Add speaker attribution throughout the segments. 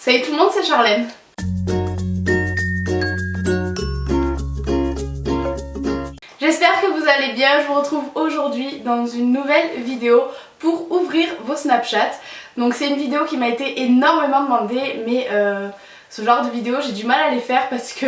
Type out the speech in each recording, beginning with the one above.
Speaker 1: Salut tout le monde, c'est Charlène. J'espère que vous allez bien, je vous retrouve aujourd'hui dans une nouvelle vidéo pour ouvrir vos Snapchat. Donc c'est une vidéo qui m'a été énormément demandée, mais ce genre de vidéo j'ai du mal à les faire parce que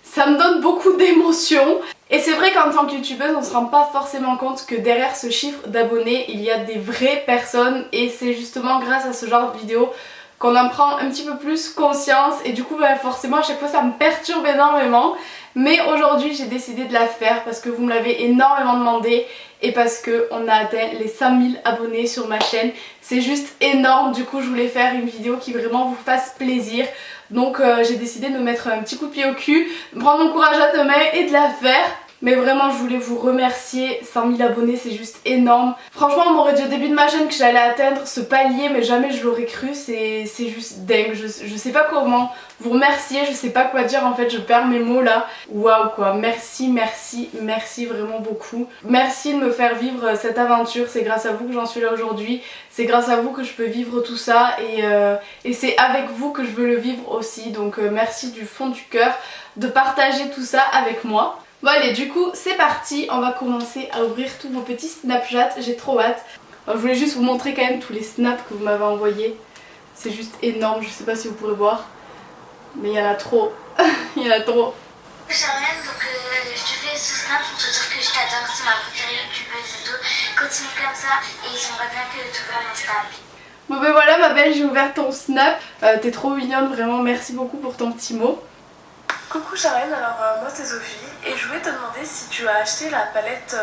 Speaker 1: ça me donne beaucoup d'émotions. Et c'est vrai qu'en tant que youtubeuse on se rend pas forcément compte que derrière ce chiffre d'abonnés il y a des vraies personnes, et c'est justement grâce à ce genre de vidéo qu'on en prend un petit peu plus conscience, et du coup forcément à chaque fois ça me perturbe énormément. Mais aujourd'hui j'ai décidé de la faire parce que vous me l'avez énormément demandé et parce qu'on a atteint les 5000 abonnés sur ma chaîne. C'est juste énorme, du coup je voulais faire une vidéo qui vraiment vous fasse plaisir. Donc j'ai décidé de me mettre un petit coup de pied au cul, de prendre mon courage à deux mains et de la faire. Mais vraiment je voulais vous remercier, 100 000 abonnés c'est juste énorme. Franchement on m'aurait dit au début de ma chaîne que j'allais atteindre ce palier, mais jamais je l'aurais cru, c'est juste dingue. Je sais pas comment vous remercier, je sais pas quoi dire en fait, je perds mes mots là. Waouh quoi, merci, merci, merci vraiment beaucoup. Merci de me faire vivre cette aventure, c'est grâce à vous que j'en suis là aujourd'hui. C'est grâce à vous que je peux vivre tout ça, et c'est avec vous que je veux le vivre aussi. Donc merci du fond du cœur de partager tout ça avec moi. Bon allez, du coup c'est parti, on va commencer à ouvrir tous vos petits Snapchat, j'ai trop hâte. Alors, je voulais juste vous montrer quand même tous les snaps que vous m'avez envoyés. C'est juste énorme, je sais pas si vous pourrez voir, mais il y en a trop, il y en a trop.
Speaker 2: Charlène, donc je te fais ce snap pour te dire que je t'adore, c'est ma préférée youtubeuse et tout. Continue comme ça et j'aimerais bien que tu ouvres mon snap.
Speaker 1: Bon ben voilà ma belle, j'ai ouvert ton snap, t'es trop mignonne vraiment, merci beaucoup pour ton petit mot.
Speaker 3: Coucou Charlène, alors moi c'est Sophie et je voulais te demander si tu as acheté la palette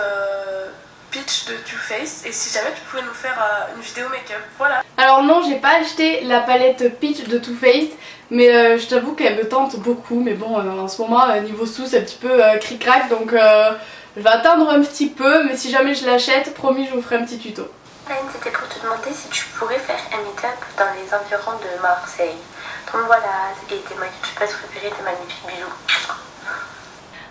Speaker 3: Peach de Too Faced et si jamais tu pouvais nous faire une vidéo make-up, voilà.
Speaker 1: Alors non, j'ai pas acheté la palette Peach de Too Faced, mais je t'avoue qu'elle me tente beaucoup, mais bon en ce moment niveau sous c'est un petit peu cric-crac, donc je vais attendre un petit peu, mais si jamais je l'achète, promis je vous ferai un petit tuto.
Speaker 3: Charlène, c'était pour te demander si tu pourrais faire un meet-up dans les environs de Marseille. Donc voilà, c'était ma youtubeuse préférée, tes magnifiques bisous.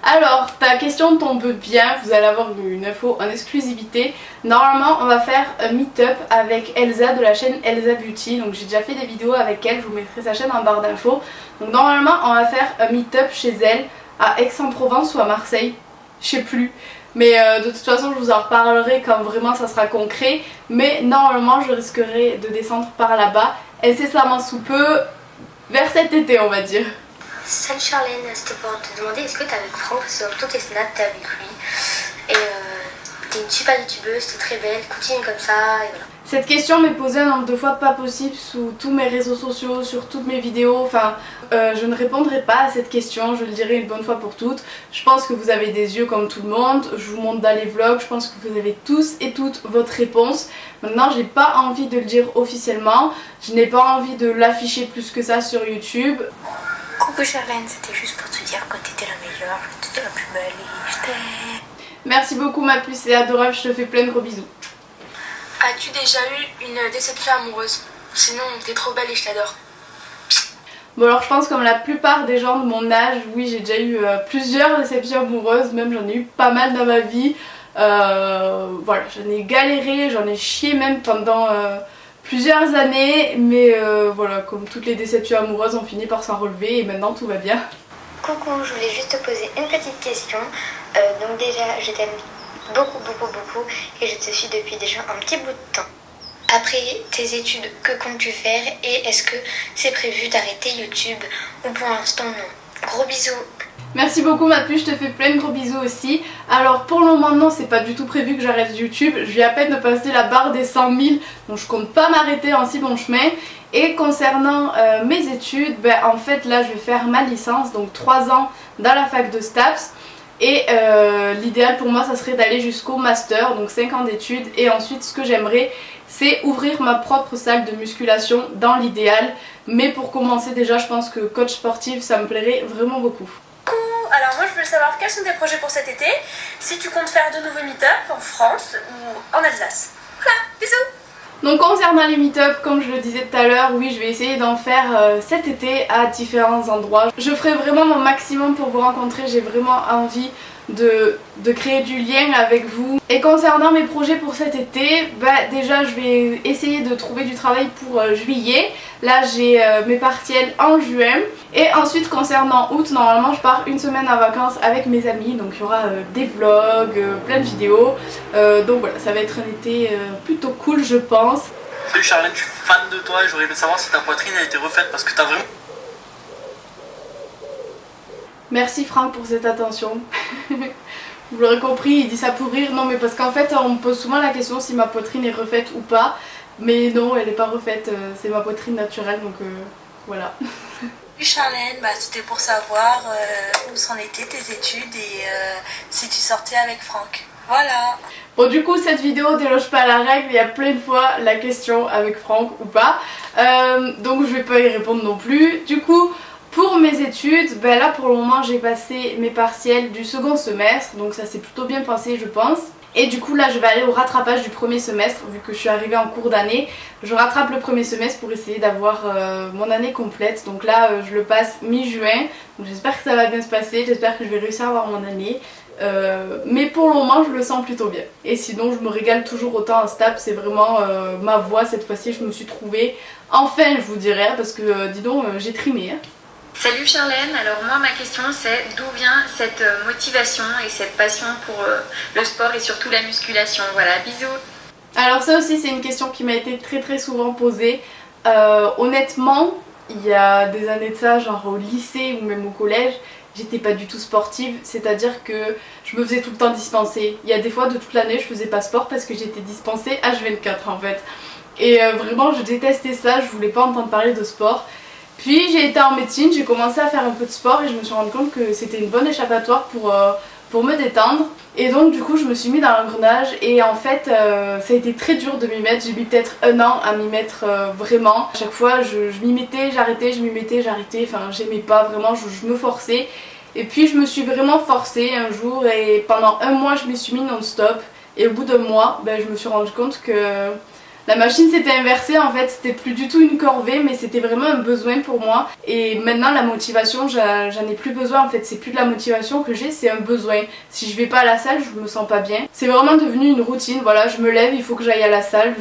Speaker 1: Alors, ta question tombe bien, vous allez avoir une info en exclusivité. Normalement, on va faire un meet-up avec Elsa de la chaîne Elsa Beauty. Donc j'ai déjà fait des vidéos avec elle, je vous mettrai sa chaîne en barre d'infos. Donc normalement, on va faire un meet-up chez elle, à Aix-en-Provence ou à Marseille, je sais plus. Mais de toute façon, je vous en reparlerai quand vraiment ça sera concret. Mais normalement, je risquerai de descendre par là-bas, incessamment sous peu, vers cet été on va dire.
Speaker 2: Salut Charlène, c'était pour te demander est-ce que t'es avec Franck, parce que dans tous tes snaps t'es avec lui. Et t'es une super youtubeuse, t'es très belle, continue comme ça et voilà.
Speaker 1: Cette question m'est posée un nombre de fois pas possible sous tous mes réseaux sociaux, sur toutes mes vidéos, enfin je ne répondrai pas à cette question, je le dirai une bonne fois pour toutes. Je pense que vous avez des yeux comme tout le monde, je vous montre dans les vlogs, je pense que vous avez tous et toutes votre réponse. Maintenant j'ai pas envie de le dire officiellement, je n'ai pas envie de l'afficher plus que ça sur YouTube.
Speaker 3: Coucou Charlène, c'était juste pour te dire que t'étais la meilleure, t'étais la plus belle et je t'aime.
Speaker 1: Merci beaucoup ma puce, c'est adorable, je te fais plein de gros bisous.
Speaker 4: As-tu déjà eu une déception amoureuse? Sinon, t'es trop belle et je t'adore.
Speaker 1: Bon alors je pense comme la plupart des gens de mon âge, oui j'ai déjà eu plusieurs déceptions amoureuses, même j'en ai eu pas mal dans ma vie. Voilà, j'en ai galéré, j'en ai chié même pendant plusieurs années, mais voilà, comme toutes les déceptions amoureuses on finit par s'en relever et maintenant tout va bien.
Speaker 2: Coucou, je voulais juste te poser une petite question. Donc déjà, je t'aime beaucoup, beaucoup, beaucoup et je te suis depuis déjà un petit bout de temps. Après tes études, que comptes-tu faire et est-ce que c'est prévu d'arrêter YouTube ou pour l'instant non? Gros bisous.
Speaker 1: Merci beaucoup ma puce, je te fais plein de gros bisous aussi. Alors pour le moment non, c'est pas du tout prévu que j'arrête YouTube, je viens à peine de passer la barre des 100 000, donc je compte pas m'arrêter en si bon chemin. Et concernant mes études, ben, en fait là je vais faire ma licence, donc 3 ans dans la fac de STAPS. Et l'idéal pour moi ça serait d'aller jusqu'au master, donc 5 ans d'études. Et ensuite ce que j'aimerais c'est ouvrir ma propre salle de musculation dans l'idéal. Mais pour commencer déjà je pense que coach sportif ça me plairait vraiment beaucoup.
Speaker 3: Alors moi je veux savoir quels sont tes projets pour cet été, si tu comptes faire de nouveaux meet-up en France ou en Alsace. Voilà, bisous.
Speaker 1: Donc concernant les meet-up, comme je le disais tout à l'heure, oui je vais essayer d'en faire cet été à différents endroits. Je ferai vraiment mon maximum pour vous rencontrer, j'ai vraiment envie de créer du lien avec vous. Et concernant mes projets pour cet été, déjà je vais essayer de trouver du travail pour juillet. Là j'ai mes partiels en juin. Et ensuite concernant août, normalement je pars une semaine en vacances avec mes amis. Donc il y aura des vlogs, plein de vidéos. Donc voilà, ça va être un été plutôt cool je pense.
Speaker 5: Salut Charlène, je suis fan de toi et j'aurais aimé savoir si ta poitrine a été refaite parce que t'as vraiment...
Speaker 1: Merci Franck pour cette attention. Vous l'aurez compris, il dit ça pour rire. Non mais parce qu'en fait on me pose souvent la question si ma poitrine est refaite ou pas. Mais non, elle n'est pas refaite, c'est ma poitrine naturelle donc voilà.
Speaker 6: Salut Charlène, c'était pour savoir où s'en étaient tes études et si tu sortais avec Franck. Voilà.
Speaker 1: Bon du coup cette vidéo déloge pas la règle, il y a plein de fois la question avec Franck ou pas. Donc je vais pas y répondre non plus. Du coup pour mes études, là pour le moment j'ai passé mes partiels du second semestre. Donc ça s'est plutôt bien passé je pense. Et du coup là je vais aller au rattrapage du premier semestre vu que je suis arrivée en cours d'année. Je rattrape le premier semestre pour essayer d'avoir mon année complète. Donc là je le passe mi-juin. Donc j'espère que ça va bien se passer, j'espère que je vais réussir à avoir mon année. Mais pour le moment je le sens plutôt bien. Et sinon je me régale toujours autant en STAPS, c'est vraiment ma voie cette fois-ci, je me suis trouvée. Enfin je vous dirais parce que dis donc j'ai trimé. Hein.
Speaker 7: Salut Charlène, alors moi ma question c'est d'où vient cette motivation et cette passion pour le sport et surtout la musculation. Voilà, bisous.
Speaker 1: Alors ça aussi c'est une question qui m'a été très souvent posée. Honnêtement, il y a des années de ça, genre au lycée ou même au collège, j'étais pas du tout sportive, c'est-à-dire que je me faisais tout le temps dispenser. Il y a des fois de toute l'année je faisais pas sport parce que j'étais dispensée H24 en fait. Et vraiment je détestais ça, je voulais pas entendre parler de sport. Puis j'ai été en médecine, j'ai commencé à faire un peu de sport et je me suis rendu compte que c'était une bonne échappatoire pour me détendre. Et donc du coup je me suis mis dans l'engrenage et en fait ça a été très dur de m'y mettre. J'ai mis peut-être 1 an à m'y mettre vraiment. À chaque fois je m'y mettais, j'arrêtais, je m'y mettais, j'arrêtais. Enfin j'aimais pas vraiment, je me forçais. Et puis je me suis vraiment forcée un jour et pendant 1 mois je me suis mis non-stop. Et au bout d'1 mois je me suis rendu compte que la machine s'était inversée en fait, c'était plus du tout une corvée mais c'était vraiment un besoin pour moi. Et maintenant la motivation j'en ai plus besoin en fait, c'est plus de la motivation que j'ai, c'est un besoin. Si je vais pas à la salle je me sens pas bien. C'est vraiment devenu une routine, voilà je me lève, il faut que j'aille à la salle,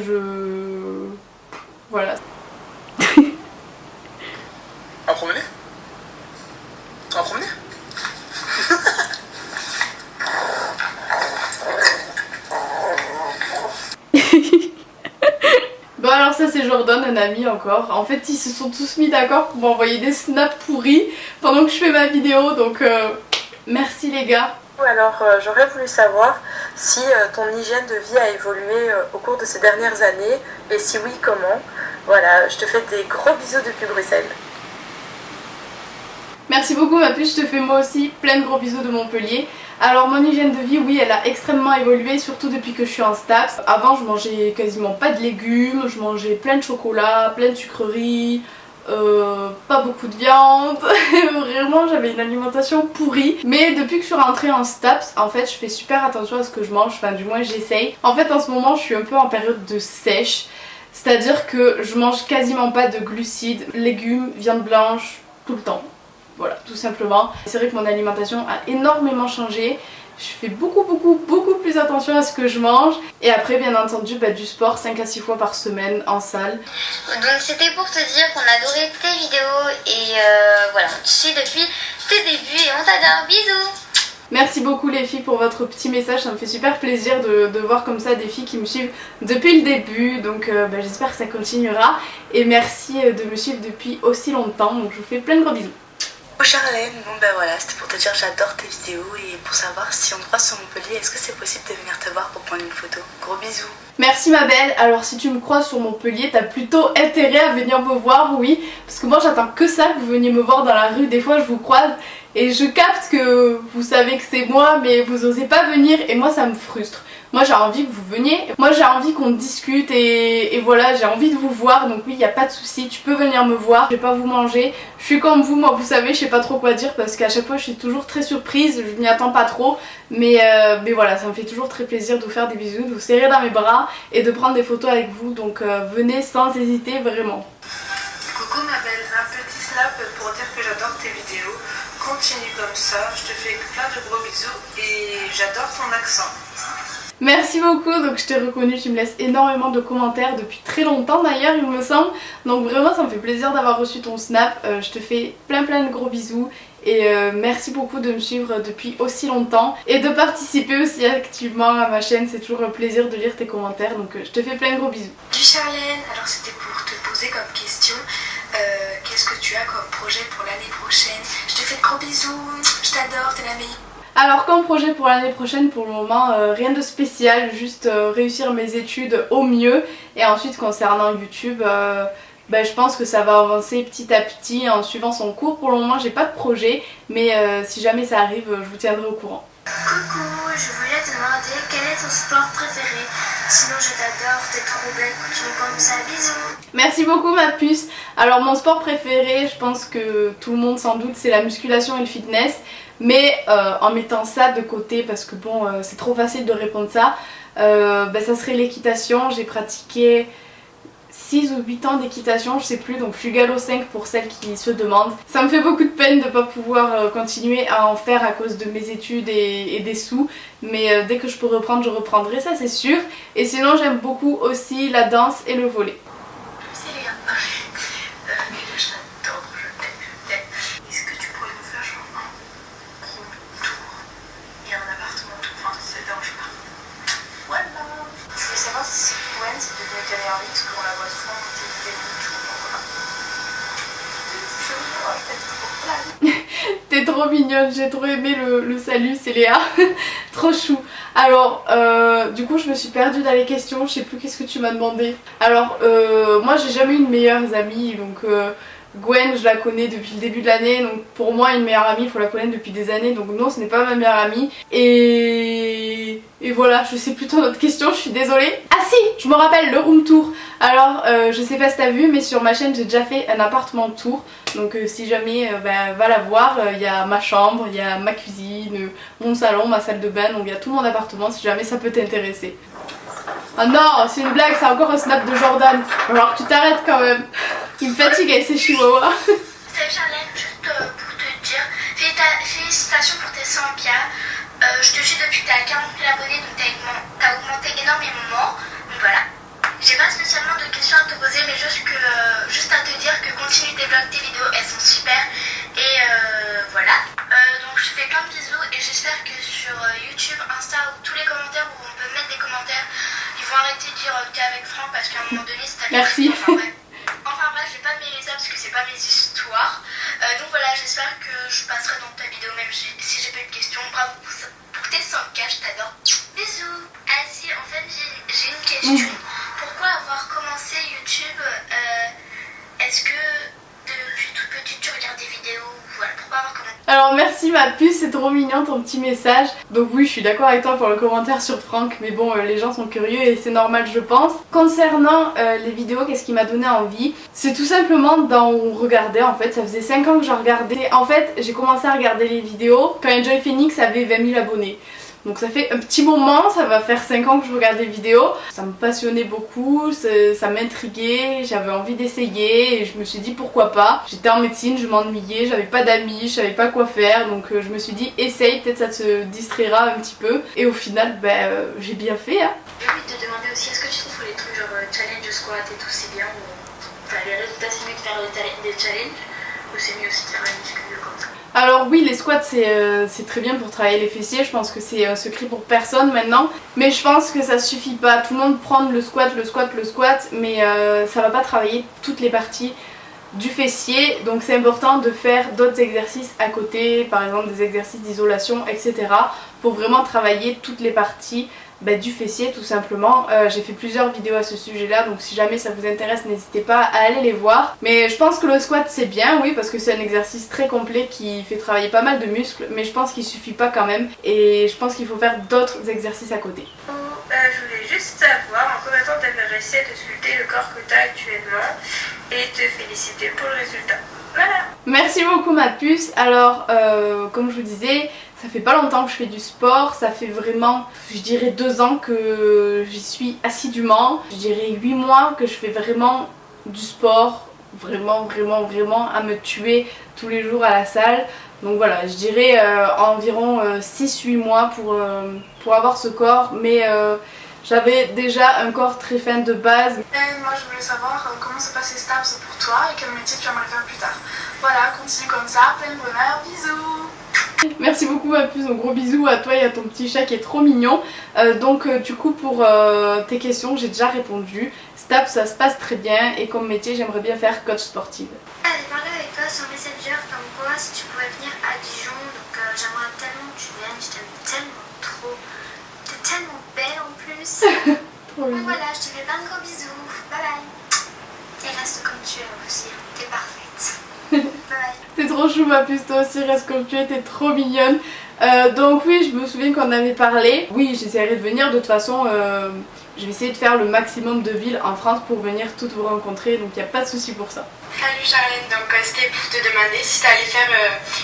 Speaker 1: voilà.
Speaker 5: À promener? À promener?
Speaker 1: Bon alors ça c'est Jordan, un ami encore. En fait ils se sont tous mis d'accord pour m'envoyer des snaps pourris pendant que je fais ma vidéo donc merci les gars.
Speaker 3: Alors j'aurais voulu savoir si ton hygiène de vie a évolué au cours de ces dernières années et si oui comment. Voilà, je te fais des gros bisous depuis Bruxelles.
Speaker 1: Merci beaucoup ma puce, je te fais moi aussi plein de gros bisous de Montpellier. Alors mon hygiène de vie, oui elle a extrêmement évolué, surtout depuis que je suis en STAPS. Avant je mangeais quasiment pas de légumes, je mangeais plein de chocolat, plein de sucreries, pas beaucoup de viande. Vraiment j'avais une alimentation pourrie. Mais depuis que je suis rentrée en STAPS, en fait je fais super attention à ce que je mange, enfin du moins j'essaye. En fait en ce moment je suis un peu en période de sèche, c'est-à-dire que je mange quasiment pas de glucides, légumes, viande blanche, tout le temps. Voilà, tout simplement. C'est vrai que mon alimentation a énormément changé. Je fais beaucoup plus attention à ce que je mange. Et après, bien entendu, du sport 5 à 6 fois par semaine en salle.
Speaker 2: Donc c'était pour te dire qu'on adorait tes vidéos et voilà, on te suit depuis tes débuts et on t'adore. Bisous!
Speaker 1: Merci beaucoup les filles pour votre petit message, ça me fait super plaisir de voir comme ça des filles qui me suivent depuis le début, donc j'espère que ça continuera et merci de me suivre depuis aussi longtemps, donc je vous fais plein de gros bisous.
Speaker 6: Oh Charlène, bon voilà, c'était pour te dire j'adore tes vidéos et pour savoir si on te croise sur Montpellier, est-ce que c'est possible de venir te voir pour prendre une photo? Gros bisous.
Speaker 1: Merci ma belle, alors si tu me croises sur Montpellier, t'as plutôt intérêt à venir me voir, oui, parce que moi j'attends que ça, que vous veniez me voir dans la rue, des fois je vous croise et je capte que vous savez que c'est moi mais vous osez pas venir et moi ça me frustre. Moi j'ai envie que vous veniez, moi j'ai envie qu'on discute et voilà, j'ai envie de vous voir, donc oui il n'y a pas de souci, tu peux venir me voir, je vais pas vous manger, je suis comme vous, moi vous savez je sais pas trop quoi dire parce qu'à chaque fois je suis toujours très surprise, je m'y attends pas trop, mais voilà, ça me fait toujours très plaisir de vous faire des bisous, de vous serrer dans mes bras et de prendre des photos avec vous, donc venez sans hésiter vraiment.
Speaker 3: Coucou ma belle, un petit snap pour dire que j'adore tes vidéos. continue comme ça, je te fais plein de gros bisous et j'adore ton accent.
Speaker 1: Merci beaucoup, donc je t'ai reconnu, tu me laisses énormément de commentaires depuis très longtemps d'ailleurs il me semble. Donc vraiment ça me fait plaisir d'avoir reçu ton snap, je te fais plein de gros bisous. Et merci beaucoup de me suivre depuis aussi longtemps et de participer aussi activement à ma chaîne, c'est toujours un plaisir de lire tes commentaires, donc je te fais plein de gros bisous.
Speaker 6: Du Charlène, alors c'était pour te poser comme question, qu'est-ce que tu as comme projet pour l'année prochaine? Je te fais de gros bisous, je t'adore, t'es la meilleure.
Speaker 1: Alors comme projet pour l'année prochaine, pour le moment rien de spécial, juste réussir mes études au mieux. Et ensuite concernant YouTube, je pense que ça va avancer petit à petit en suivant son cours. Pour le moment j'ai pas de projet, mais si jamais ça arrive je vous tiendrai au courant.
Speaker 2: Coucou, je voulais te demander quel est ton sport préféré? Sinon je t'adore, t'es trop belle, continue comme ça, bisous.
Speaker 1: Merci beaucoup ma puce. Alors mon sport préféré, je pense que tout le monde sans doute, c'est la musculation et le fitness. Mais en mettant ça de côté, parce que bon c'est trop facile de répondre ça, ça serait l'équitation. J'ai pratiqué 6 ou 8 ans d'équitation, je sais plus, donc je suis galop 5 pour celles qui se demandent. Ça me fait beaucoup de peine de ne pas pouvoir continuer à en faire à cause de mes études et des sous, mais dès que je peux reprendre, je reprendrai, ça c'est sûr. Et sinon j'aime beaucoup aussi la danse et le volley.
Speaker 6: C'est Léa. Je t'adore, je t'aime. Est-ce que tu pourrais me faire genre un gros tour et un appartement tout, enfin ça te dérange pas? Voilà. Je voulais savoir si Gwen c'est devenu ta meilleure amie parce qu'on la voit souvent quand tu fais le tour. Voilà.
Speaker 1: T'es trop mignonne, j'ai trop aimé le salut, c'est Léa. Trop chou. Alors du coup je me suis perdue dans les questions, je sais plus qu'est-ce que tu m'as demandé. Alors moi j'ai jamais eu une meilleure amie, donc Gwen je la connais depuis le début de l'année, donc pour moi une meilleure amie il faut la connaître depuis des années, donc non ce n'est pas ma meilleure amie. Et voilà, je sais plus ton autre question, je suis désolée. Ah si, je me rappelle le room tour. Alors je sais pas si t'as vu mais sur ma chaîne j'ai déjà fait un appartement tour. Donc si jamais va la voir, il y a ma chambre, il y a ma cuisine, mon salon, ma salle de bain, donc il y a tout mon appartement si jamais ça peut t'intéresser. Ah non, c'est une blague, c'est encore un snap de Jordan. Alors tu t'arrêtes quand même. Il me fatigue avec ses chihuahuas.
Speaker 2: Salut Charlène, juste pour te dire, félicitations pour tes 100K. Je te suis depuis que t'as 40 000 abonnés, donc t'as augmenté énormément. Donc voilà. J'ai pas spécialement de questions à te poser, mais juste à te dire que continue de développer tes vidéos, elles sont super. Et voilà. Donc je te fais plein de bisous et j'espère que sur YouTube, Insta ou tous les commentaires où on peut mettre des commentaires, ils vont arrêter de dire que t'es avec Franck parce qu'à un moment donné c'est ta
Speaker 1: Merci.
Speaker 2: Enfin bref, je vais pas mêler ça parce que c'est pas mes histoires. Donc voilà, j'espère que je passerai dans ta vidéo même si j'ai pas eu de questions. Bravo pour tes 100K, je t'adore. Bisous. Ah si, en fait j'ai une question. Pourquoi avoir commencé YouTube? Est-ce que depuis toute petite tu regardes des vidéos? Voilà, pourquoi avoir commencé?
Speaker 1: Alors merci ma puce, c'est trop mignon ton petit message. Donc oui, je suis d'accord avec toi pour le commentaire sur Franck, mais bon les gens sont curieux et c'est normal je pense. Concernant les vidéos, qu'est-ce qui m'a donné envie? C'est tout simplement d'en regarder en fait, ça faisait 5 ans que j'en regardais. En fait j'ai commencé à regarder les vidéos quand Enjoy Phoenix avait 20 000 abonnés. Donc ça fait un petit moment, ça va faire 5 ans que je regarde des vidéos. Ça me passionnait beaucoup, ça m'intriguait, j'avais envie d'essayer et je me suis dit pourquoi pas. J'étais en médecine, je m'ennuyais, j'avais pas d'amis, je savais pas quoi faire, donc je me suis dit essaye, peut-être ça te distraira un petit peu. Et au final, j'ai bien fait. Hein.
Speaker 6: J'ai envie de te demander aussi, est-ce que tu trouves les trucs genre challenge squat et tout c'est bien ou les résultats c'est mieux de faire des challenges ou c'est mieux aussi de faire la muscu comme ça?
Speaker 1: Alors oui, les squats c'est très bien pour travailler les fessiers, je pense que c'est un secret pour personne maintenant. Mais je pense que ça suffit pas, tout le monde prend le squat, mais ça va pas travailler toutes les parties du fessier. Donc c'est important de faire d'autres exercices à côté, par exemple des exercices d'isolation, etc. pour vraiment travailler toutes les parties du fessier tout simplement. J'ai fait plusieurs vidéos à ce sujet là, donc si jamais ça vous intéresse n'hésitez pas à aller les voir. Mais je pense que le squat c'est bien, oui, parce que c'est un exercice très complet qui fait travailler pas mal de muscles, mais je pense qu'il suffit pas quand même et je pense qu'il faut faire d'autres exercices à côté.
Speaker 3: Je voulais juste savoir en combien de temps tu avais réussi à te sculpter le corps que tu as actuellement et te féliciter pour le résultat. Voilà.
Speaker 1: Merci beaucoup ma puce. Alors comme je vous disais, ça fait pas longtemps que je fais du sport, ça fait vraiment, je dirais 2 ans que j'y suis assidûment. Je dirais 8 mois que je fais vraiment du sport, vraiment à me tuer tous les jours à la salle. Donc voilà, je dirais environ 6-8 mois pour avoir ce corps, mais j'avais déjà un corps très fin de base.
Speaker 3: Et moi je voulais savoir comment se passait Stabs pour toi et quel métier tu aimerais faire plus tard. Voilà, continue comme ça, plein de bonheur, bisous.
Speaker 1: Merci beaucoup ma puce, un gros bisou à toi et à ton petit chat qui est trop mignon. Du coup pour tes questions j'ai déjà répondu. Stabs ça se passe très bien et comme métier j'aimerais bien faire coach sportive.
Speaker 2: J'ai parlé avec toi sur Messenger comme quoi si tu pouvais venir à Dijon, donc j'aimerais tellement que tu viennes, je t'aime tellement trop. T'es tellement belle en plus. Donc voilà, je te fais plein de gros bisous. Bye bye. Et reste comme tu es aussi, t'es parfaite. Bye bye.
Speaker 1: T'es trop chou ma puce, toi aussi reste comme tu es, t'es trop mignonne. Donc oui, je me souviens qu'on avait parlé. Oui, j'essaierai de venir, de toute façon je vais essayer de faire le maximum de villes en France pour venir toutes vous rencontrer, donc il n'y a pas de souci pour ça.
Speaker 4: Salut Charlène, donc c'était pour te demander si t'allais faire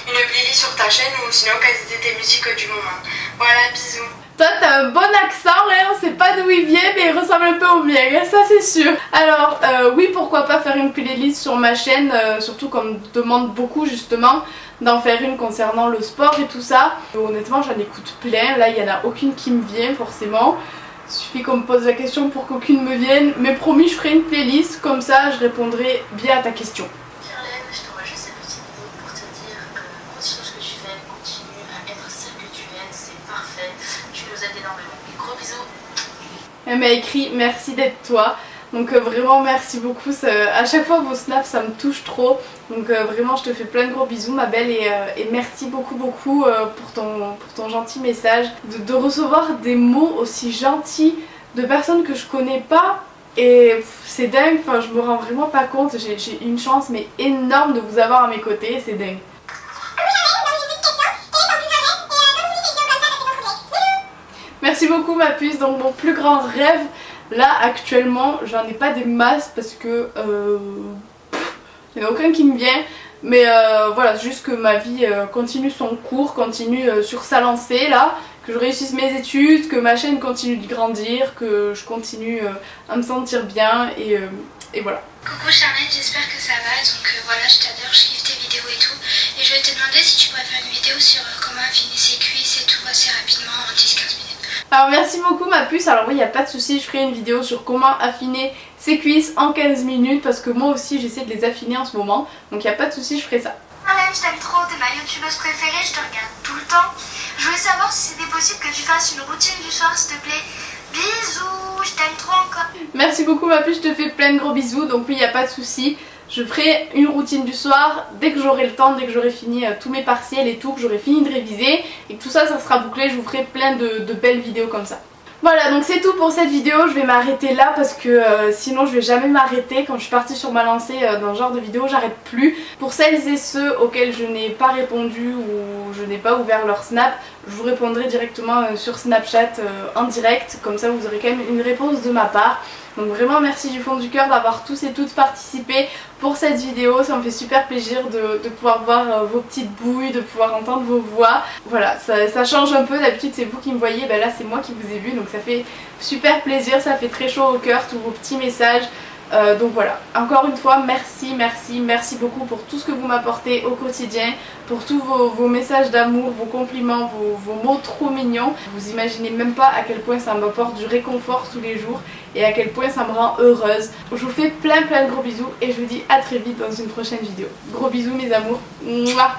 Speaker 4: une playlist sur ta chaîne ou sinon quelles étaient tes musiques du moment. Voilà, bisous.
Speaker 1: Toi t'as un bon accent, hein, on sait pas d'où il vient mais il ressemble un peu au mien, hein, ça c'est sûr. Alors oui, pourquoi pas faire une playlist sur ma chaîne, surtout qu'on me demande beaucoup justement d'en faire une concernant le sport et tout ça. Honnêtement j'en écoute plein, là il n'y en a aucune qui me vient forcément. Il suffit qu'on me pose la question pour qu'aucune me vienne, mais promis je ferai une playlist, comme ça je répondrai bien à ta question.
Speaker 6: Charlène, je t'envoie juste cette petite vidéo pour te dire continue ce que tu fais, continue à être celle que tu es, c'est parfait, tu nous aides énormément. Gros bisous.
Speaker 1: Elle m'a écrit merci d'être toi, donc vraiment merci beaucoup, à chaque fois vos snaps ça me touche trop, donc vraiment je te fais plein de gros bisous ma belle et merci beaucoup pour ton gentil message, de recevoir des mots aussi gentils de personnes que je connais pas et c'est dingue, enfin je me rends vraiment pas compte, j'ai une chance mais énorme de vous avoir à mes côtés, c'est dingue. Merci beaucoup ma puce, donc mon plus grand rêve, là actuellement j'en ai pas des masses parce que il n'y en a aucun qui me vient, mais voilà, juste que ma vie continue son cours, continue sur sa lancée là, que je réussisse mes études, que ma chaîne continue de grandir, que je continue à me sentir bien et voilà.
Speaker 2: Coucou Charlène, j'espère que ça va, donc voilà, je t'adore, je kiffe tes vidéos et tout, et je vais te demander si tu pourrais faire une vidéo sur comment affiner ses cuisses et tout assez rapidement en 10-15 minutes.
Speaker 1: Alors merci beaucoup ma puce, alors oui il n'y a pas de souci, je ferai une vidéo sur comment affiner ses cuisses en 15 minutes parce que moi aussi j'essaie de les affiner en ce moment, donc il n'y a pas de souci, je ferai ça.
Speaker 2: Charlène, je t'aime trop, t'es ma youtubeuse préférée, je te regarde tout le temps. Je voulais savoir si c'était possible que tu fasses une routine du soir s'il te plaît. Bisous, je t'aime trop encore.
Speaker 1: Merci beaucoup ma puce, je te fais plein de gros bisous, donc oui il n'y a pas de souci. Je ferai une routine du soir dès que j'aurai le temps, dès que j'aurai fini tous mes partiels et tout, que j'aurai fini de réviser et que tout ça, ça sera bouclé, je vous ferai plein de belles vidéos comme ça. Voilà, donc c'est tout pour cette vidéo, je vais m'arrêter là parce que sinon je vais jamais m'arrêter. Quand je suis partie sur ma lancée dans ce genre de vidéo, j'arrête plus. Pour celles et ceux auxquels je n'ai pas répondu ou je n'ai pas ouvert leur snap, je vous répondrai directement sur Snapchat en direct, comme ça vous aurez quand même une réponse de ma part. Donc vraiment merci du fond du cœur d'avoir tous et toutes participé pour cette vidéo, ça me fait super plaisir de pouvoir voir vos petites bouilles, de pouvoir entendre vos voix. Voilà, ça change un peu, d'habitude c'est vous qui me voyez, ben là c'est moi qui vous ai vu, donc ça fait super plaisir, ça fait très chaud au cœur, tous vos petits messages. Donc voilà, encore une fois merci beaucoup pour tout ce que vous m'apportez au quotidien, pour tous vos messages d'amour, vos compliments, vos mots trop mignons. Vous imaginez même pas à quel point ça m'apporte du réconfort tous les jours et à quel point ça me rend heureuse. Je vous fais plein de gros bisous et je vous dis à très vite dans une prochaine vidéo. Gros bisous mes amours. Mouah.